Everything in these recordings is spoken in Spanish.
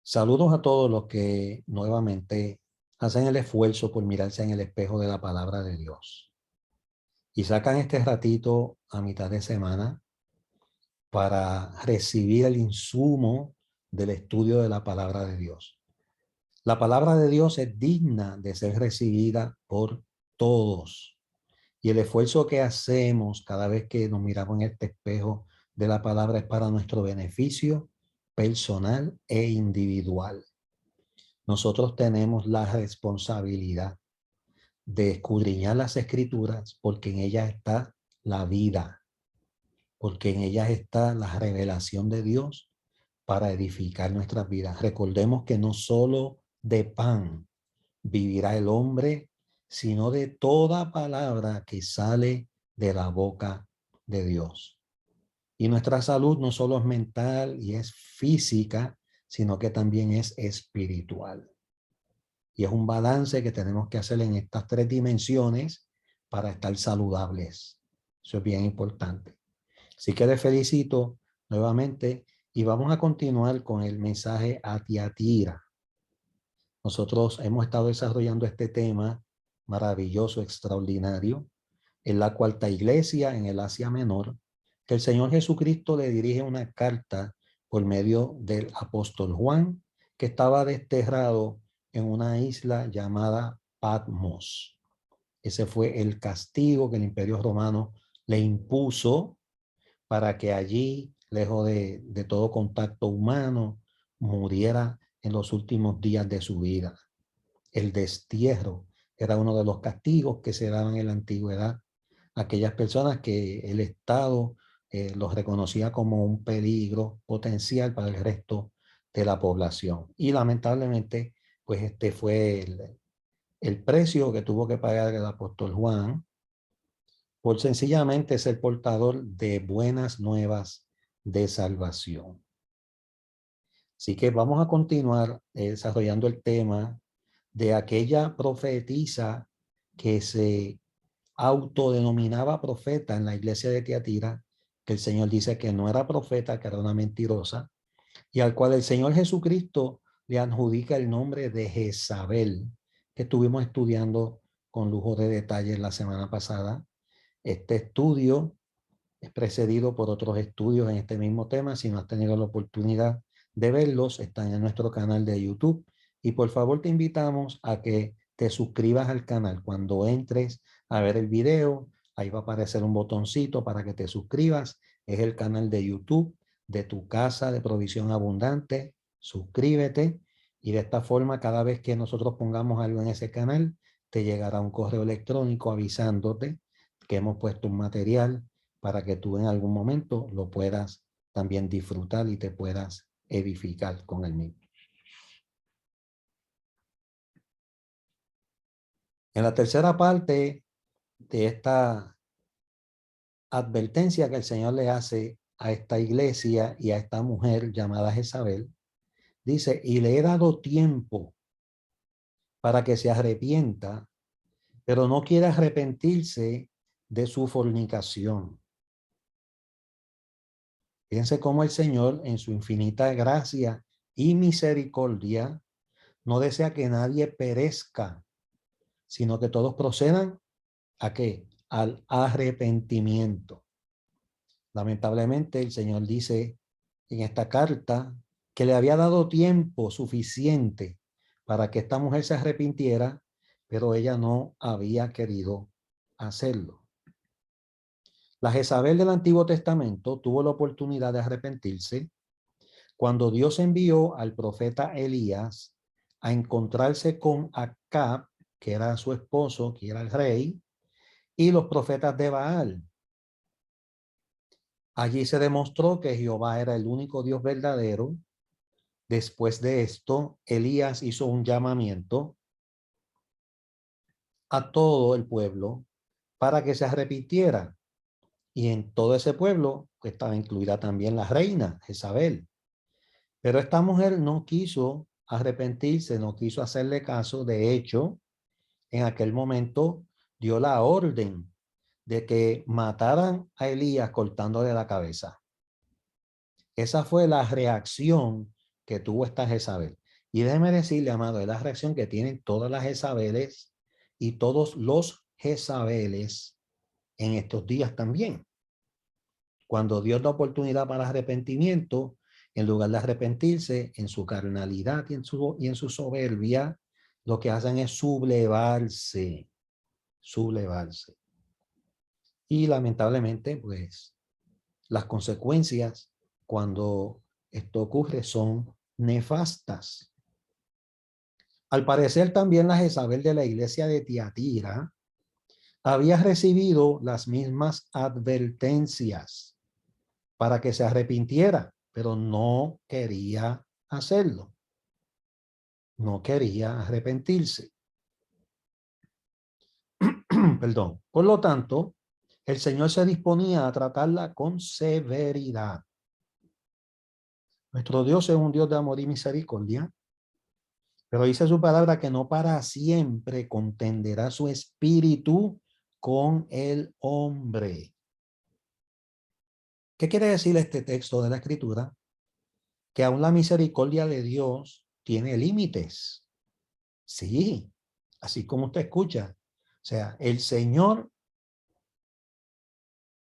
Saludos a todos los que nuevamente hacen el esfuerzo por mirarse en el espejo de la palabra de Dios y sacan este ratito a mitad de semana para recibir el insumo del estudio de la palabra de Dios. La palabra de Dios es digna de ser recibida por todos, y el esfuerzo que hacemos cada vez que nos miramos en este espejo de la palabra es para nuestro beneficio personal e individual. Nosotros tenemos la responsabilidad de escudriñar las escrituras porque en ellas está la vida, porque en ellas está la revelación de Dios para edificar nuestras vidas. Recordemos que no solo de pan vivirá el hombre, sino de toda palabra que sale de la boca de Dios. Y nuestra salud no solo es mental y es física, sino que también es espiritual. Y es un balance que tenemos que hacer en estas tres dimensiones para estar saludables. Eso es bien importante. Así que les felicito nuevamente y vamos a continuar con el mensaje a Tiatira. Nosotros hemos estado desarrollando este tema maravilloso, extraordinario, en la cuarta iglesia en el Asia Menor, que el Señor Jesucristo le dirige una carta por medio del apóstol Juan, que estaba desterrado en una isla llamada Patmos. Ese fue el castigo que el Imperio Romano le impuso para que allí, lejos de todo contacto humano, muriera en los últimos días de su vida. El destierro era uno de los castigos que se daban en la antigüedad a aquellas personas que el Estado los reconocía como un peligro potencial para el resto de la población. Y lamentablemente, pues este fue el precio que tuvo que pagar el apóstol Juan por sencillamente ser portador de buenas nuevas de salvación. Así que vamos a continuar desarrollando el tema de aquella profetisa que se autodenominaba profeta en la iglesia de Tiatira, que el Señor dice que no era profeta, que era una mentirosa, y al cual el Señor Jesucristo le adjudica el nombre de Jezabel, que estuvimos estudiando con lujo de detalles la semana pasada. Este estudio es precedido por otros estudios en este mismo tema. Si no has tenido la oportunidad de verlos, están en nuestro canal de YouTube. Y por favor te invitamos a que te suscribas al canal. Cuando entres a ver el video, ahí va a aparecer un botoncito para que te suscribas. Es el canal de YouTube de tu casa de provisión abundante. Suscríbete y de esta forma cada vez que nosotros pongamos algo en ese canal, te llegará un correo electrónico avisándote que hemos puesto un material para que tú en algún momento lo puedas también disfrutar y te puedas edificar con el mismo. En la tercera parte de esta advertencia que el Señor le hace a esta iglesia y a esta mujer llamada Jezabel, dice, y le he dado tiempo para que se arrepienta, pero no quiere arrepentirse de su fornicación. Fíjense cómo el Señor, en su infinita gracia y misericordia, no desea que nadie perezca, sino que todos procedan ¿a qué? Al arrepentimiento. Lamentablemente, el Señor dice en esta carta que le había dado tiempo suficiente para que esta mujer se arrepintiera, pero ella no había querido hacerlo. La Jezabel del Antiguo Testamento tuvo la oportunidad de arrepentirse cuando Dios envió al profeta Elías a encontrarse con Acab, que era su esposo, que era el rey, y los profetas de Baal. Allí se demostró que Jehová era el único Dios verdadero. Después de esto, Elías hizo un llamamiento a todo el pueblo para que se arrepintiera. Y en todo ese pueblo estaba incluida también la reina Jezabel. Pero esta mujer no quiso arrepentirse, no quiso hacerle caso. De hecho, en aquel momento dio la orden de que mataran a Elías cortándole la cabeza. Esa fue la reacción que tuvo esta Jezabel. Y déjeme decirle, amado, es la reacción que tienen todas las Jezabeles y todos los Jezabeles en estos días también. Cuando Dios da oportunidad para arrepentimiento, en lugar de arrepentirse en su carnalidad y en su soberbia, lo que hacen es sublevarse, sublevarse. Y lamentablemente, pues, las consecuencias cuando esto ocurre son nefastas. Al parecer también la Jezabel de la iglesia de Tiatira había recibido las mismas advertencias para que se arrepintiera, pero no quería hacerlo. No quería arrepentirse. Perdón. Por lo tanto, el Señor se disponía a tratarla con severidad. Nuestro Dios es un Dios de amor y misericordia, pero dice su palabra que no para siempre contenderá su espíritu con el hombre. ¿Qué quiere decir este texto de la Escritura? Que aún la misericordia de Dios tiene límites. Sí, así como usted escucha. O sea, el Señor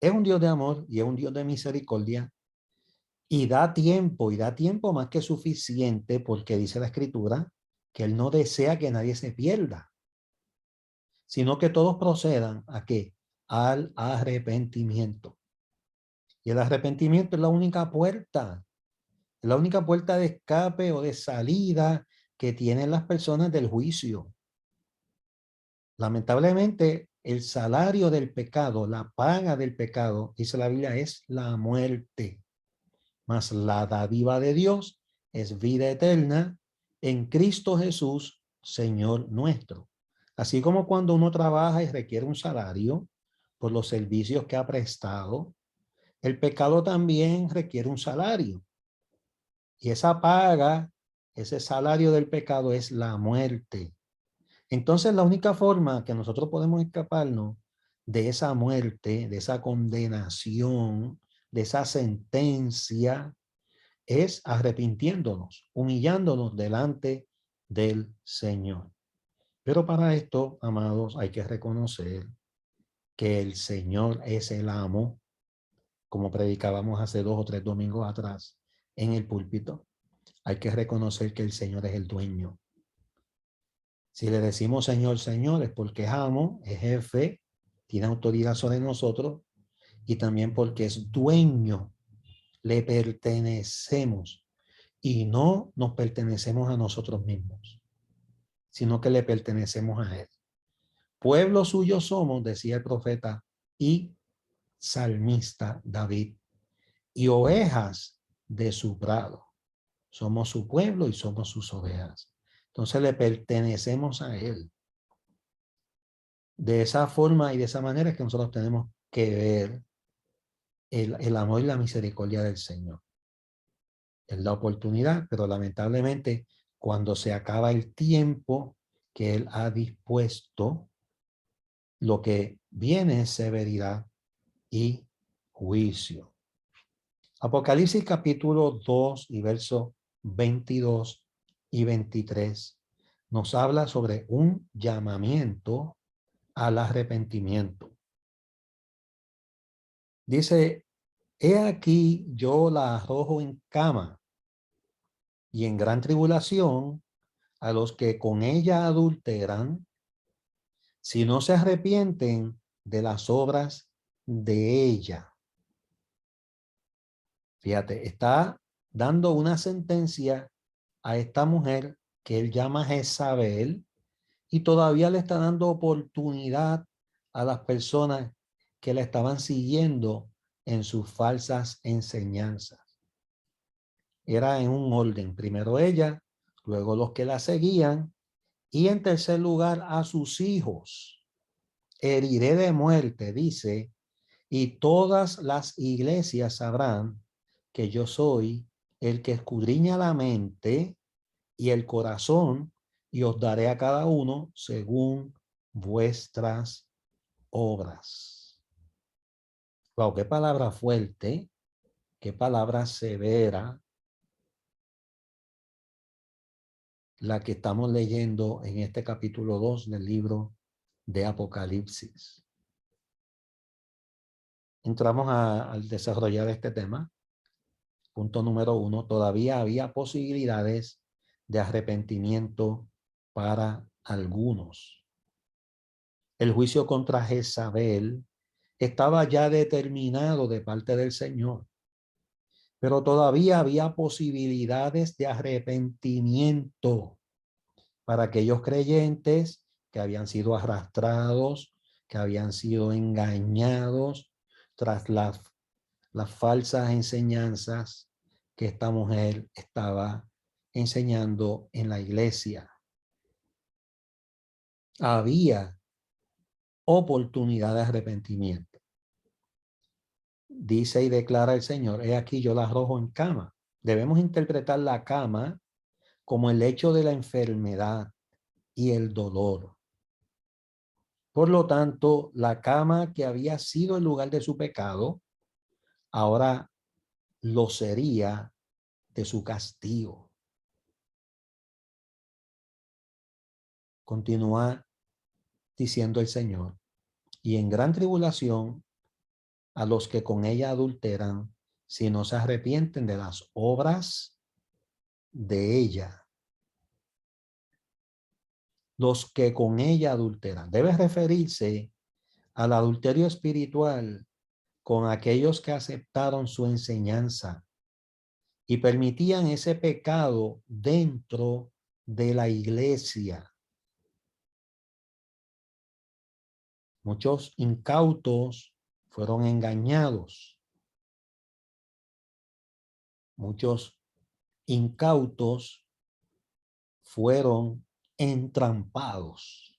es un Dios de amor y es un Dios de misericordia y da tiempo más que suficiente porque dice la Escritura que Él no desea que nadie se pierda, sino que todos procedan ¿a qué? Al arrepentimiento. Y el arrepentimiento es la única puerta de escape o de salida que tienen las personas del juicio. Lamentablemente, el salario del pecado, la paga del pecado, dice la Biblia, es la muerte. Mas la dádiva de Dios es vida eterna en Cristo Jesús, Señor nuestro. Así como cuando uno trabaja y requiere un salario por los servicios que ha prestado, el pecado también requiere un salario. Y esa paga, ese salario del pecado es la muerte. Entonces, la única forma que nosotros podemos escaparnos de esa muerte, de esa condenación, de esa sentencia, es arrepintiéndonos, humillándonos delante del Señor. Pero para esto, amados, hay que reconocer que el Señor es el amo, como predicábamos hace 2 o 3 domingos atrás en el púlpito. Hay que reconocer que el Señor es el dueño. Si le decimos Señor, Señor, es porque es amo, es jefe, tiene autoridad sobre nosotros y también porque es dueño. Le pertenecemos y no nos pertenecemos a nosotros mismos, sino que le pertenecemos a Él. Pueblo suyo somos, decía el profeta y salmista David, y ovejas de su prado. Somos su pueblo y somos sus ovejas. Entonces le pertenecemos a Él. De esa forma y de esa manera es que nosotros tenemos que ver el amor y la misericordia del Señor. Él da oportunidad, pero lamentablemente cuando se acaba el tiempo que Él ha dispuesto, lo que viene es severidad y juicio. Apocalipsis capítulo 2 y versos 22 y 23 nos habla sobre un llamamiento al arrepentimiento. Dice, he aquí yo la arrojo en cama y en gran tribulación a los que con ella adulteran, si no se arrepienten de las obras de ella. Fíjate, está dando una sentencia a esta mujer que él llama Jezabel y todavía le está dando oportunidad a las personas que la estaban siguiendo en sus falsas enseñanzas. Era en un orden, primero ella, luego los que la seguían y en tercer lugar a sus hijos. Heriré de muerte, dice, y todas las iglesias sabrán que yo soy el que escudriña la mente y el corazón y os daré a cada uno según vuestras obras. Wow, qué palabra fuerte, qué palabra severa. la que estamos leyendo en este capítulo 2 del libro de Apocalipsis. Entramos al desarrollar este tema. Punto número 1, todavía había posibilidades de arrepentimiento para algunos. El juicio contra Jezabel estaba ya determinado de parte del Señor, pero todavía había posibilidades de arrepentimiento para aquellos creyentes que habían sido arrastrados, que habían sido engañados tras las falsas enseñanzas que esta mujer estaba enseñando en la iglesia. Había oportunidad de arrepentimiento. Dice y declara el Señor, he aquí yo la arrojo en cama. Debemos interpretar la cama como el hecho de la enfermedad y el dolor. Por lo tanto, la cama que había sido el lugar de su pecado, ahora lo sería de su castigo. Continúa diciendo el Señor, y en gran tribulación a los que con ella adulteran, si no se arrepienten de las obras de ella. Los que con ella adulteran. Debe referirse al adulterio espiritual con aquellos que aceptaron su enseñanza y permitían ese pecado dentro de la iglesia. Muchos incautos fueron engañados. Muchos incautos fueron entrampados.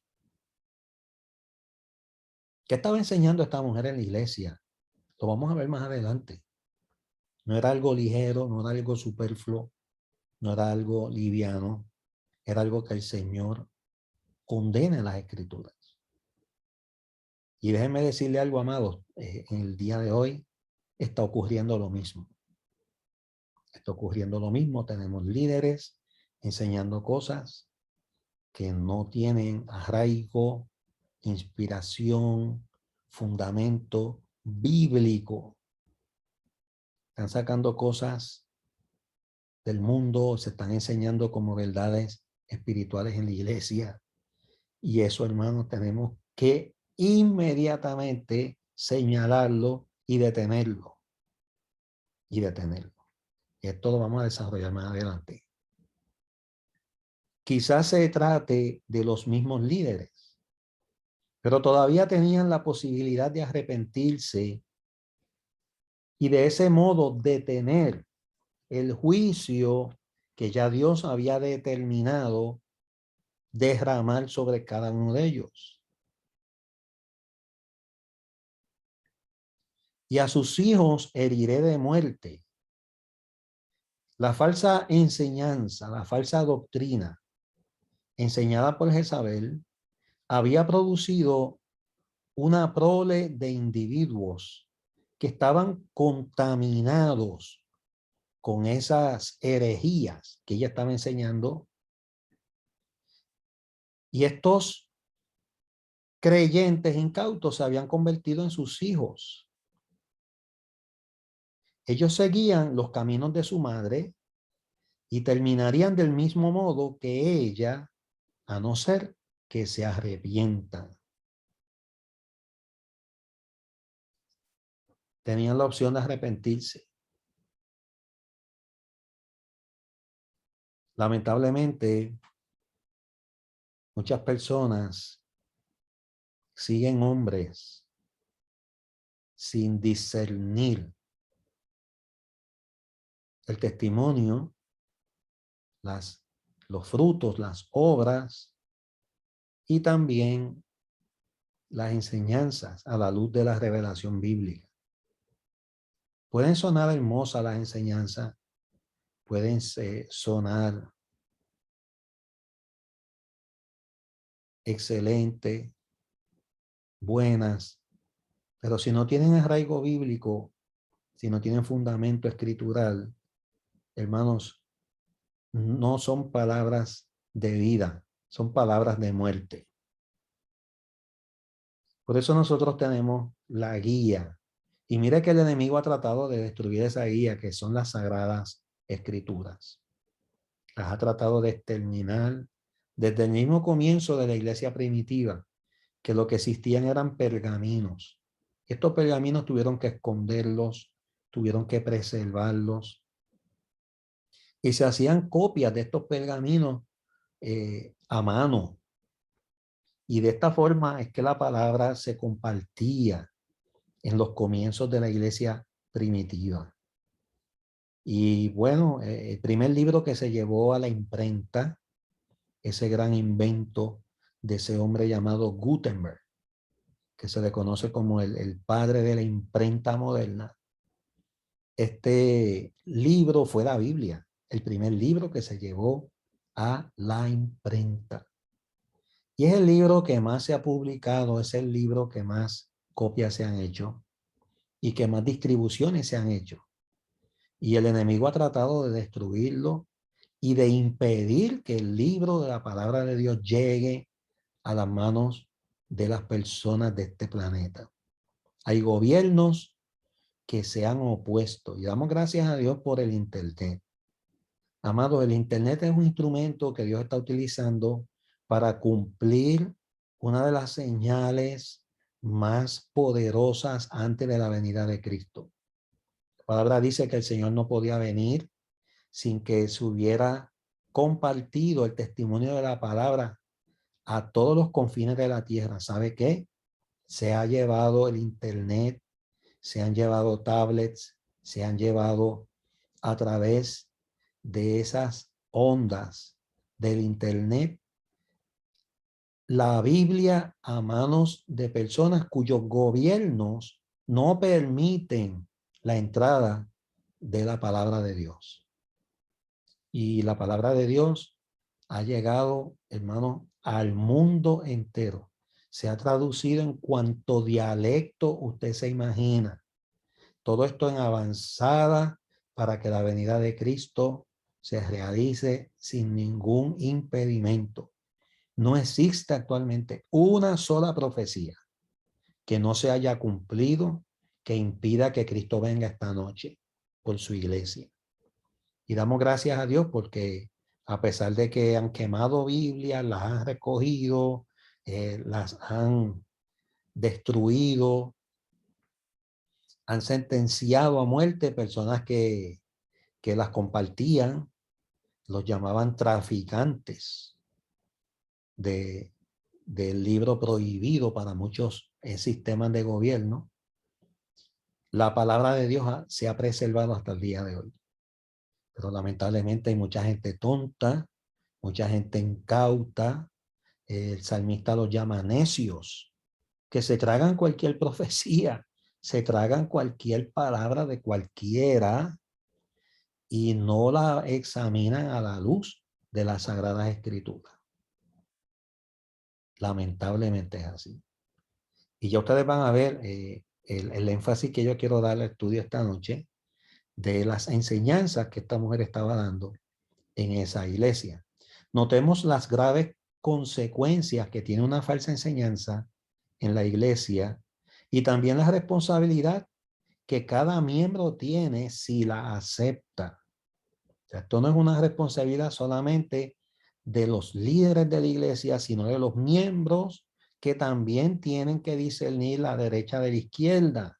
¿Qué estaba enseñando esta mujer en la iglesia? Lo vamos a ver más adelante. No era algo ligero, no era algo superfluo, no era algo liviano. Era algo que el Señor condena en las Escrituras. Y déjenme decirle algo, amados, en el día de hoy está ocurriendo lo mismo. Está ocurriendo lo mismo. Tenemos líderes enseñando cosas que no tienen arraigo, inspiración, fundamento bíblico. Están sacando cosas del mundo, se están enseñando como verdades espirituales en la iglesia. Y eso, hermanos, tenemos que inmediatamente señalarlo y detenerlo. Y detenerlo. Y esto lo vamos a desarrollar más adelante. Quizás se trate de los mismos líderes, pero todavía tenían la posibilidad de arrepentirse y de ese modo detener el juicio que ya Dios había determinado derramar sobre cada uno de ellos. Y a sus hijos heriré de muerte. La falsa enseñanza, la falsa doctrina enseñada por Jezabel había producido una prole de individuos que estaban contaminados con esas herejías que ella estaba enseñando. Y estos creyentes incautos se habían convertido en sus hijos. Ellos seguían los caminos de su madre y terminarían del mismo modo que ella, a no ser que se arrepientan. Tenían la opción de arrepentirse. Lamentablemente, muchas personas siguen hombres sin discernir el testimonio, los frutos, las obras y también las enseñanzas a la luz de la revelación bíblica. Pueden sonar hermosas las enseñanzas, pueden sonar excelentes, buenas, pero si no tienen arraigo bíblico, si no tienen fundamento escritural, hermanos, no son palabras de vida, son palabras de muerte. Por eso nosotros tenemos la guía. Y mire que el enemigo ha tratado de destruir esa guía que son las sagradas escrituras. Las ha tratado de exterminar desde el mismo comienzo de la iglesia primitiva, que lo que existían eran pergaminos. Estos pergaminos tuvieron que esconderlos, tuvieron que preservarlos. Y se hacían copias de estos pergaminos a mano. Y de esta forma es que la palabra se compartía en los comienzos de la iglesia primitiva. Y bueno, el primer libro que se llevó a la imprenta, ese gran invento de ese hombre llamado Gutenberg, que se le conoce como el padre de la imprenta moderna. Este libro fue la Biblia, el primer libro que se llevó a la imprenta. Y es el libro que más se ha publicado, es el libro que más copias se han hecho y que más distribuciones se han hecho. Y el enemigo ha tratado de destruirlo y de impedir que el libro de la palabra de Dios llegue a las manos de las personas de este planeta. Hay gobiernos que se han opuesto y damos gracias a Dios por el Internet. Amados, el Internet es un instrumento que Dios está utilizando para cumplir una de las señales más poderosas antes de la venida de Cristo. La palabra dice que el Señor no podía venir sin que se hubiera compartido el testimonio de la palabra a todos los confines de la tierra. ¿Sabe qué? Se ha llevado el Internet, se han llevado tablets, se han llevado a través de esas ondas del Internet la Biblia a manos de personas cuyos gobiernos no permiten la entrada de la palabra de Dios. Y la palabra de Dios ha llegado, hermano, al mundo entero. Se ha traducido en cuanto dialecto usted se imagina. Todo esto en avanzada para que la venida de Cristo se realice sin ningún impedimento. No existe actualmente una sola profecía que no se haya cumplido que impida que Cristo venga esta noche por su iglesia. Y damos gracias a Dios porque a pesar de que han quemado Biblias, las han recogido, las han destruido, han sentenciado a muerte personas que las compartían, los llamaban traficantes del libro prohibido para muchos sistemas de gobierno. La palabra de Dios se ha preservado hasta el día de hoy. Pero lamentablemente hay mucha gente tonta, mucha gente incauta. El salmista los llama necios, que se tragan cualquier profecía, se tragan cualquier palabra de cualquiera y no la examinan a la luz de las Sagradas Escrituras. Lamentablemente es así. Y ya ustedes van a ver el énfasis que yo quiero dar al estudio esta noche de las enseñanzas que esta mujer estaba dando en esa iglesia. Notemos las graves consecuencias que tiene una falsa enseñanza en la iglesia y también la responsabilidad que cada miembro tiene si la acepta. O sea, esto no es una responsabilidad solamente de los líderes de la iglesia, sino de los miembros que también tienen que discernir la derecha de la izquierda.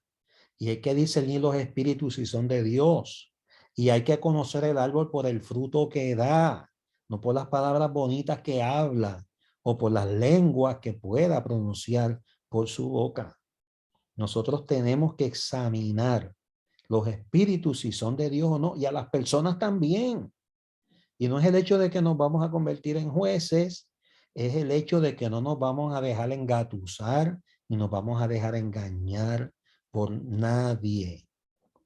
Y hay que discernir los espíritus si son de Dios. Y hay que conocer el árbol por el fruto que da, no por las palabras bonitas que habla o por las lenguas que pueda pronunciar por su boca. Nosotros tenemos que examinar los espíritus si son de Dios o no, y a las personas también. Y no es el hecho de que nos vamos a convertir en jueces, es el hecho de que no nos vamos a dejar engatusar ni nos vamos a dejar engañar por nadie.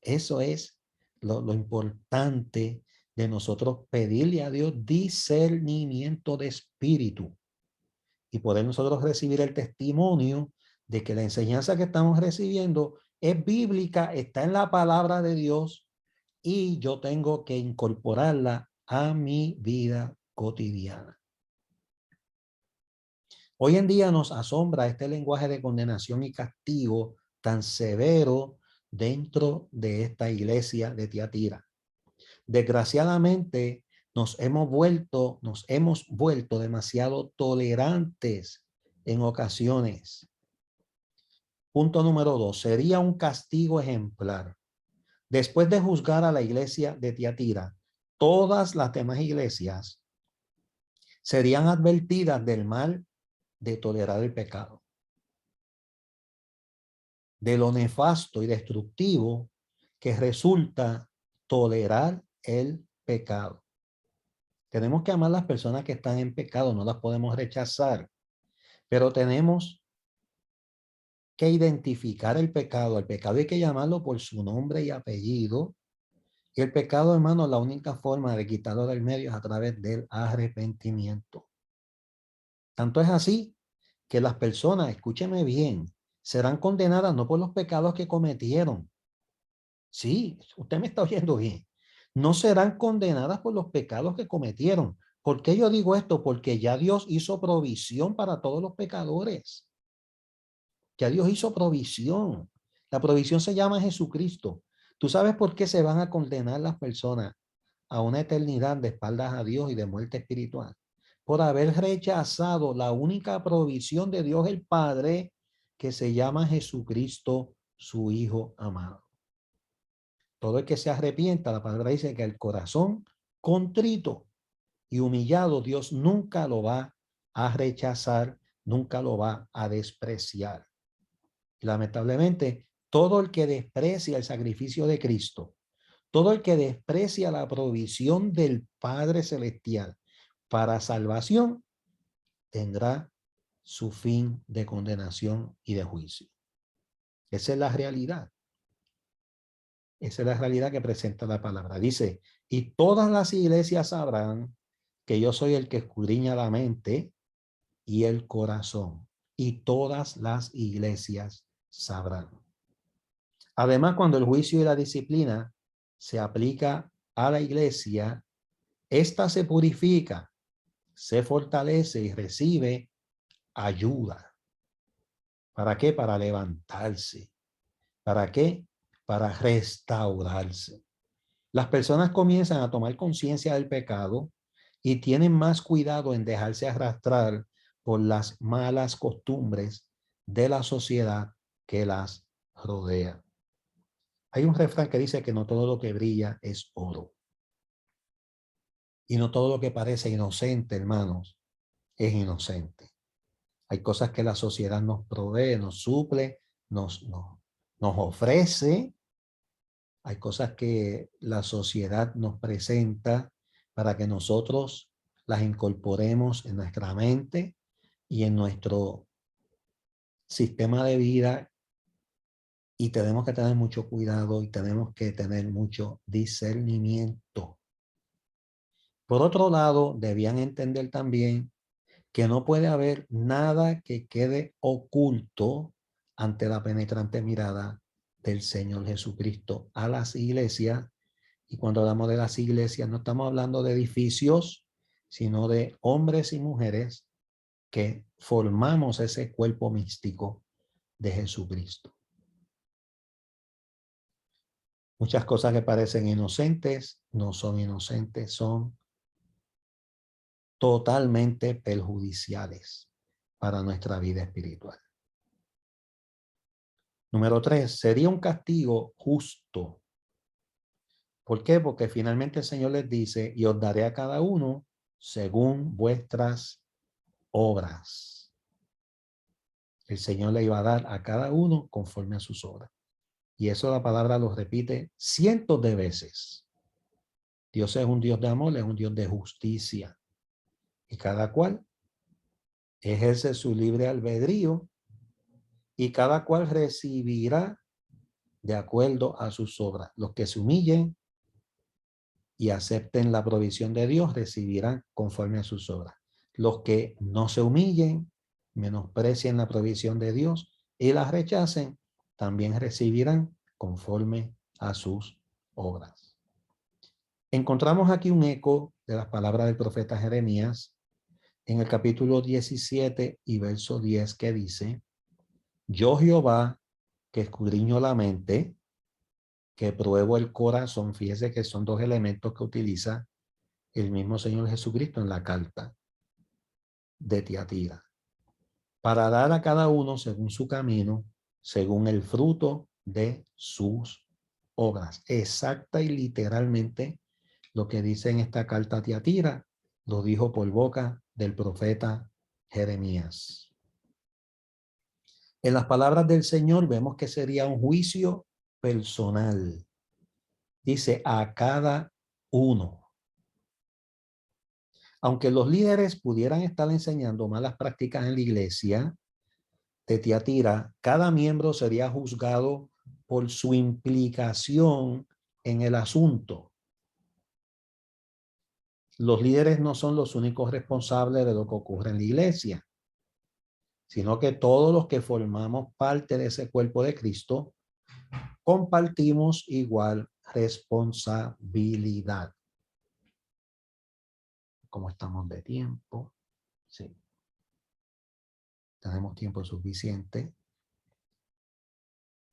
Eso es lo importante de nosotros pedirle a Dios discernimiento de espíritu y poder nosotros recibir el testimonio de que la enseñanza que estamos recibiendo es bíblica, está en la palabra de Dios y yo tengo que incorporarla a mi vida cotidiana. Hoy en día nos asombra este lenguaje de condenación y castigo tan severo dentro de esta iglesia de Tiatira. Desgraciadamente, nos hemos vuelto demasiado tolerantes en ocasiones. Punto número 2, sería un castigo ejemplar. Después de juzgar a la iglesia de Tiatira, todas las demás iglesias serían advertidas del mal de tolerar el pecado, de lo nefasto y destructivo que resulta tolerar el pecado. Tenemos que amar a las personas que están en pecado, no las podemos rechazar, pero tenemos que identificar el pecado. El pecado hay que llamarlo por su nombre y apellido. Y el pecado, hermano, la única forma de quitarlo del medio es a través del arrepentimiento. Tanto es así que las personas, escúcheme bien, serán condenadas no por los pecados que cometieron. Sí, usted me está oyendo bien. No serán condenadas por los pecados que cometieron. ¿Por qué yo digo esto? Porque ya Dios hizo provisión para todos los pecadores. Ya Dios hizo provisión. La provisión se llama Jesucristo. ¿Tú sabes por qué se van a condenar las personas a una eternidad de espaldas a Dios y de muerte espiritual? Por haber rechazado la única provisión de Dios el Padre, que se llama Jesucristo, su Hijo amado. Todo el que se arrepienta, la palabra dice que el corazón contrito y humillado, Dios nunca lo va a rechazar, nunca lo va a despreciar. Y lamentablemente, todo el que desprecia el sacrificio de Cristo, todo el que desprecia la provisión del Padre Celestial para salvación, tendrá su fin de condenación y de juicio. Esa es la realidad. Esa es la realidad que presenta la palabra. Dice, y todas las iglesias sabrán que yo soy el que escudriña la mente y el corazón. Y todas las iglesias sabrán. Además, cuando el juicio y la disciplina se aplica a la iglesia, ésta se purifica, se fortalece y recibe ayuda. ¿Para qué? Para levantarse. ¿Para qué? Para restaurarse. Las personas comienzan a tomar conciencia del pecado y tienen más cuidado en dejarse arrastrar por las malas costumbres de la sociedad que las rodea. Hay un refrán que dice que no todo lo que brilla es oro. Y no todo lo que parece inocente, hermanos, es inocente. Hay cosas que la sociedad nos provee, nos suple, nos ofrece. Hay cosas que la sociedad nos presenta para que nosotros las incorporemos en nuestra mente y en nuestro sistema de vida. Y tenemos que tener mucho cuidado y tenemos que tener mucho discernimiento. Por otro lado, debían entender también que no puede haber nada que quede oculto ante la penetrante mirada del Señor Jesucristo a las iglesias. Y cuando hablamos de las iglesias, no estamos hablando de edificios, sino de hombres y mujeres que formamos ese cuerpo místico de Jesucristo. Muchas cosas que parecen inocentes no son inocentes, son totalmente perjudiciales para nuestra vida espiritual. Número 3, sería un castigo justo. ¿Por qué? Porque finalmente el Señor les dice, y os daré a cada uno según vuestras obras. El Señor le iba a dar a cada uno conforme a sus obras. Y eso la palabra lo repite cientos de veces. Dios es un Dios de amor, es un Dios de justicia. Y cada cual ejerce su libre albedrío y cada cual recibirá de acuerdo a sus obras. Los que se humillen y acepten la provisión de Dios recibirán conforme a sus obras. Los que no se humillen, menosprecien la provisión de Dios y la rechacen, también recibirán conforme a sus obras. Encontramos aquí un eco de las palabras del profeta Jeremías en el capítulo 17 y verso 10 que dice: yo Jehová, que escudriño la mente, que pruebo el corazón. Fíjese que son dos elementos que utiliza el mismo Señor Jesucristo en la carta de Tiatira, para dar a cada uno según su camino, según el fruto de sus obras. Exacta y literalmente lo que dice en esta carta a Tiatira, lo dijo por boca del profeta Jeremías. En las palabras del Señor vemos que sería un juicio personal. Dice a cada uno. Aunque los líderes pudieran estar enseñando malas prácticas en la iglesia de Tiatira, cada miembro sería juzgado por su implicación en el asunto. Los líderes no son los únicos responsables de lo que ocurre en la iglesia, sino que todos los que formamos parte de ese cuerpo de Cristo compartimos igual responsabilidad. ¿Cómo estamos de tiempo? Sí. Tenemos tiempo suficiente.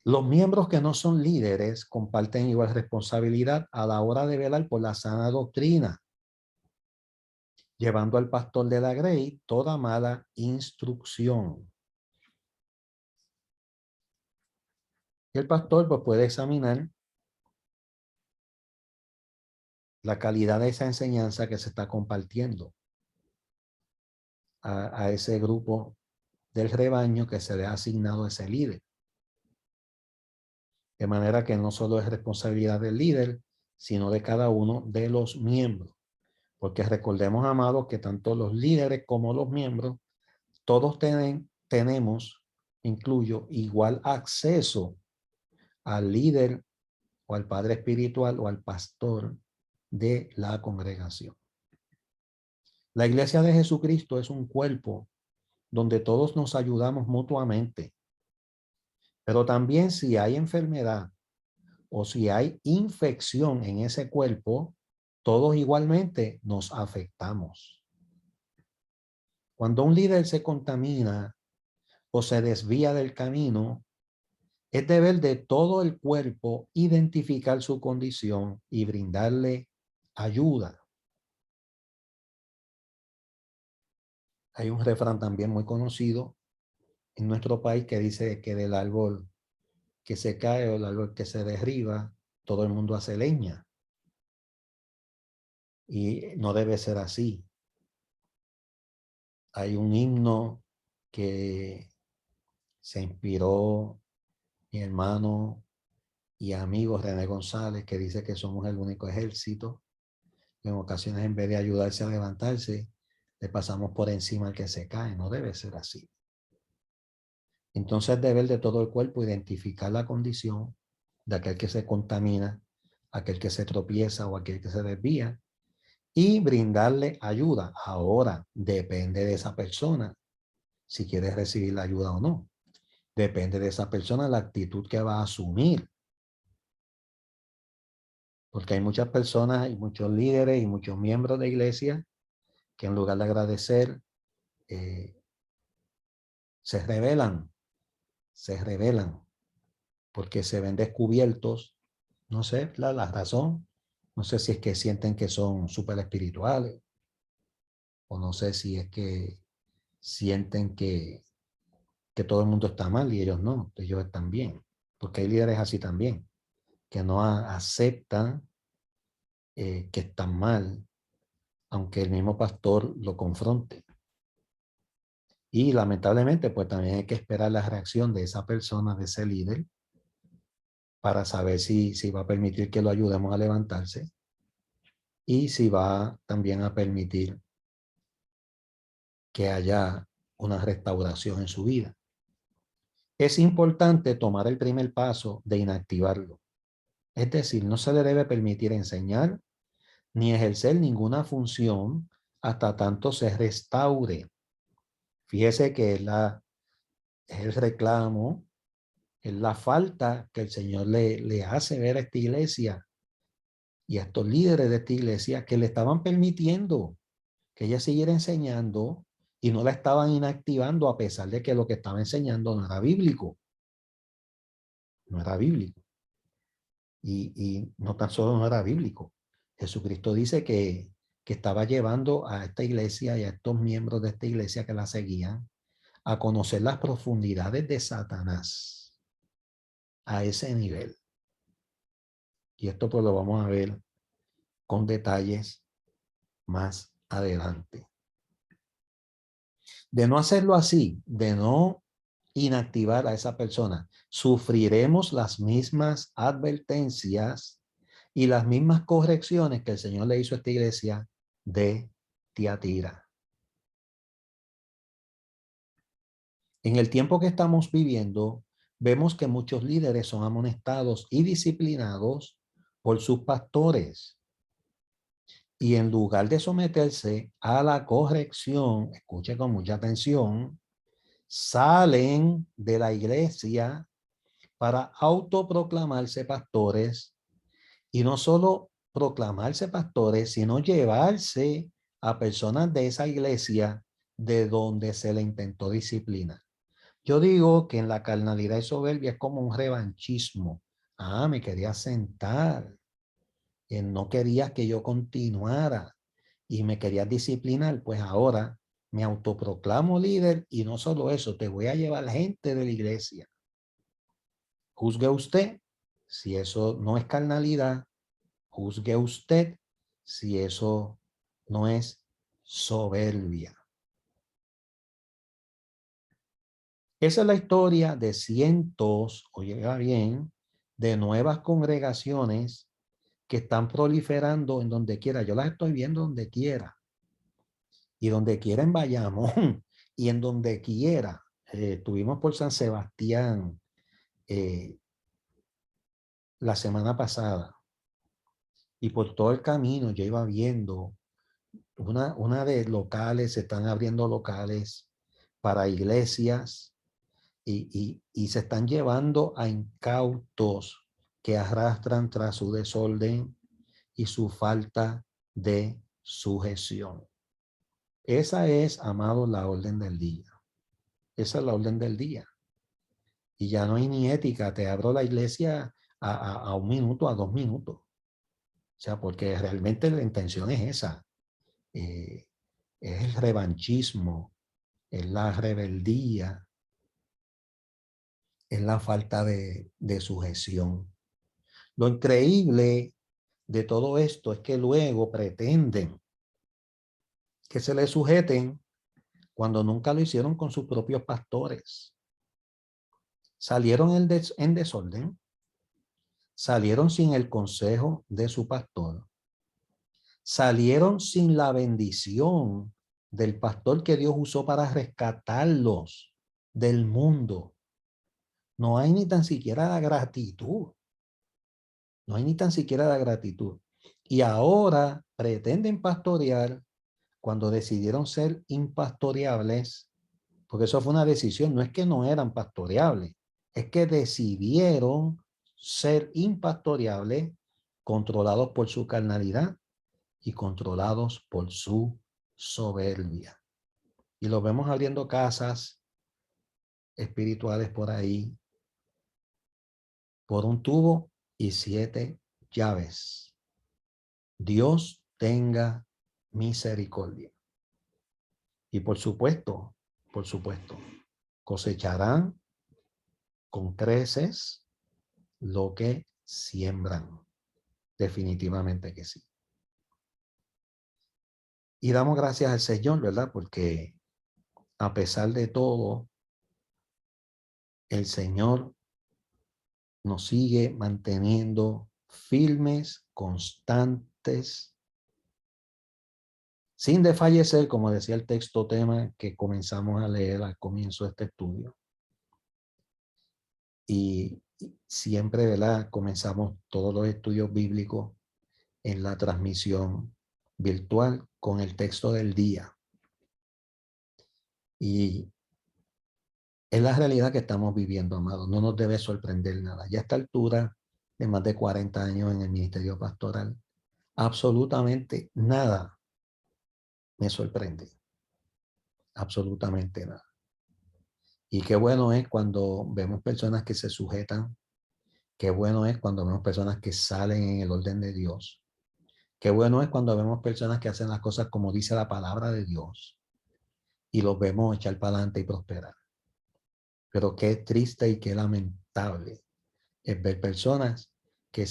Los miembros que no son líderes comparten igual responsabilidad a la hora de velar por la sana doctrina, llevando al pastor de la grey toda mala instrucción. El pastor pues, puede examinar la calidad de esa enseñanza que se está compartiendo a ese grupo del rebaño que se le ha asignado a ese líder. De manera que no solo es responsabilidad del líder, sino de cada uno de los miembros. Porque recordemos, amados, que tanto los líderes como los miembros, todos tenemos, incluyo, igual acceso al líder o al padre espiritual o al pastor de la congregación. La iglesia de Jesucristo es un cuerpo donde todos nos ayudamos mutuamente. Pero también si hay enfermedad o si hay infección en ese cuerpo, todos igualmente nos afectamos. Cuando un líder se contamina o se desvía del camino, es deber de todo el cuerpo identificar su condición y brindarle ayuda. Hay un refrán también muy conocido en nuestro país que dice que del árbol que se cae o el árbol que se derriba, todo el mundo hace leña. Y no debe ser así. Hay un himno que se inspiró mi hermano y amigo René González, que dice que somos el único ejército. En ocasiones, en vez de ayudarse a levantarse, le pasamos por encima al que se cae. No debe ser así. Entonces, es deber de todo el cuerpo identificar la condición de aquel que se contamina, aquel que se tropieza o aquel que se desvía y brindarle ayuda. Ahora, depende de esa persona si quiere recibir la ayuda o no. Depende de esa persona la actitud que va a asumir. Porque hay muchas personas y muchos líderes y muchos miembros de iglesia que en lugar de agradecer, se rebelan porque se ven descubiertos. No sé la razón. No sé si es que sienten que son súper espirituales o no sé si es que sienten que todo el mundo está mal y ellos no, ellos están bien. Porque hay líderes así también, que no aceptan que están mal, aunque el mismo pastor lo confronte. Y lamentablemente, pues también hay que esperar la reacción de esa persona, de ese líder, para saber si va a permitir que lo ayudemos a levantarse y si va también a permitir que haya una restauración en su vida. Es importante tomar el primer paso de inactivarlo. Es decir, no se le debe permitir enseñar ni ejercer ninguna función hasta tanto se restaure. Fíjese que es el reclamo, es la falta que el Señor le hace ver a esta iglesia y a estos líderes de esta iglesia que le estaban permitiendo que ella siguiera enseñando y no la estaban inactivando a pesar de que lo que estaba enseñando no era bíblico. No era bíblico. Y no tan solo no era bíblico. Jesucristo dice que estaba llevando a esta iglesia y a estos miembros de esta iglesia que la seguían a conocer las profundidades de Satanás a ese nivel. Y esto pues lo vamos a ver con detalles más adelante. De no hacerlo así, de no inactivar a esa persona, sufriremos las mismas advertencias y las mismas correcciones que el Señor le hizo a esta iglesia de Tiatira. En el tiempo que estamos viviendo, vemos que muchos líderes son amonestados y disciplinados por sus pastores. Y en lugar de someterse a la corrección, escuche con mucha atención, salen de la iglesia para autoproclamarse pastores y no solo proclamarse pastores, sino llevarse a personas de esa iglesia de donde se le intentó disciplinar. Yo digo que en la carnalidad y soberbia es como un revanchismo. Ah, me quería sentar. No querías que yo continuara y me querías disciplinar, pues ahora me autoproclamo líder y no solo eso, te voy a llevar gente de la iglesia. Juzgue usted si eso no es carnalidad, juzgue usted si eso no es soberbia. Esa es la historia de cientos, oiga bien, de nuevas congregaciones que están proliferando en donde quiera. Yo las estoy viendo donde quiera. Y donde quiera en Bayamón y en donde quiera. Estuvimos por San Sebastián la semana pasada y por todo el camino yo iba viendo una de locales, se están abriendo locales para iglesias y se están llevando a incautos que arrastran tras su desorden y su falta de sujeción. Esa es, amados, la orden del día. Esa es la orden del día. Y ya no hay ni ética. Te abro la iglesia a 1 minuto, a 2 minutos. O sea, porque realmente la intención es esa. Es el revanchismo, es la rebeldía, es la falta de sujeción. Lo increíble de todo esto es que luego pretenden que se le sujeten cuando nunca lo hicieron con sus propios pastores. Salieron en desorden, salieron sin el consejo de su pastor, salieron sin la bendición del pastor que Dios usó para rescatarlos del mundo. No hay ni tan siquiera la gratitud. No hay ni tan siquiera la gratitud. Y ahora pretenden pastorear cuando decidieron ser impastoreables, porque eso fue una decisión, no es que no eran pastoreables, es que decidieron ser impastoreables, controlados por su carnalidad y controlados por su soberbia. Y los vemos abriendo casas espirituales por ahí, por un tubo y 7 llaves. Dios tenga misericordia. Y por supuesto, cosecharán con creces lo que siembran. Definitivamente que sí. Y damos gracias al Señor, ¿verdad? Porque a pesar de todo, el Señor nos sigue manteniendo firmes, constantes, sin desfallecer, como decía el texto tema que comenzamos a leer al comienzo de este estudio. Y siempre, ¿verdad? Comenzamos todos los estudios bíblicos en la transmisión virtual con el texto del día. Y es la realidad que estamos viviendo, amados. No nos debe sorprender nada. Ya a esta altura de más de 40 años en el ministerio pastoral, absolutamente nada me sorprende. absolutamente nada. Y qué bueno es cuando vemos personas que se sujetan, qué bueno es cuando vemos personas que salen en el orden de Dios, qué bueno es cuando vemos personas que hacen las cosas como dice la palabra de Dios y los vemos echar para adelante y prosperar. Pero qué triste y qué lamentable es ver personas que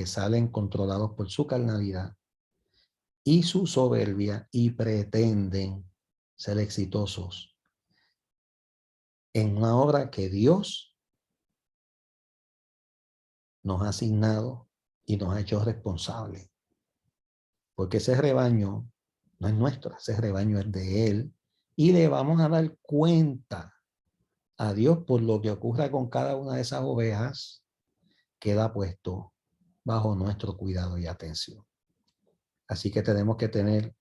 salen controlados por su carnalidad y su soberbia y pretenden ser exitosos en una obra que Dios nos ha asignado y nos ha hecho responsables. Porque ese rebaño no es nuestro, ese rebaño es de Él y le vamos a dar cuenta a Dios por lo que ocurra con cada una de esas ovejas, queda puesto bajo nuestro cuidado y atención. Así que tenemos que tener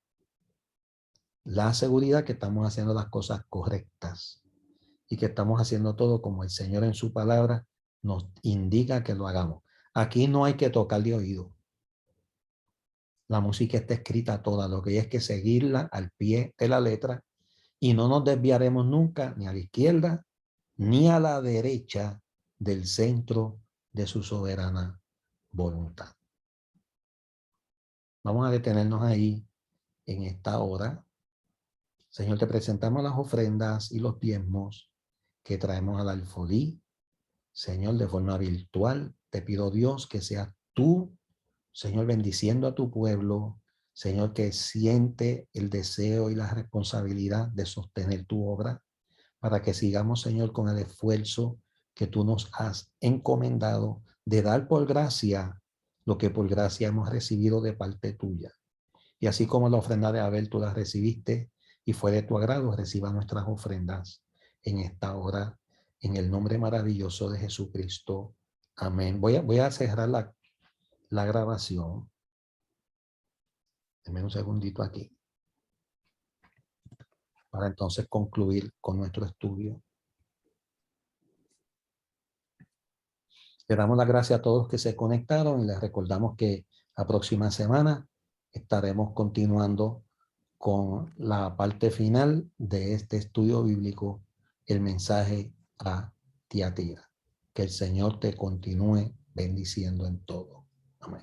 la seguridad que estamos haciendo las cosas correctas y que estamos haciendo todo como el Señor en su palabra nos indica que lo hagamos. Aquí no hay que tocar de oído. La música está escrita toda, lo que hay es que seguirla al pie de la letra y no nos desviaremos nunca ni a la izquierda ni a la derecha del centro de su soberana voluntad. Vamos a detenernos ahí en esta hora. Señor, te presentamos las ofrendas y los diezmos que traemos al alfolí. Señor, de forma virtual, te pido, Dios, que seas tú, Señor, bendiciendo a tu pueblo, Señor, que siente el deseo y la responsabilidad de sostener tu obra, para que sigamos, Señor, con el esfuerzo que tú nos has encomendado de dar por gracia lo que por gracia hemos recibido de parte tuya. Y así como la ofrenda de Abel tú la recibiste y fue de tu agrado, reciba nuestras ofrendas en esta hora, en el nombre maravilloso de Jesucristo. Amén. Voy a cerrar la grabación. Deme un segundito aquí para entonces concluir con nuestro estudio. Le damos las gracias a todos los que se conectaron y les recordamos que la próxima semana estaremos continuando con la parte final de este estudio bíblico, el mensaje a Tiatira. Que el Señor te continúe bendiciendo en todo. Amén.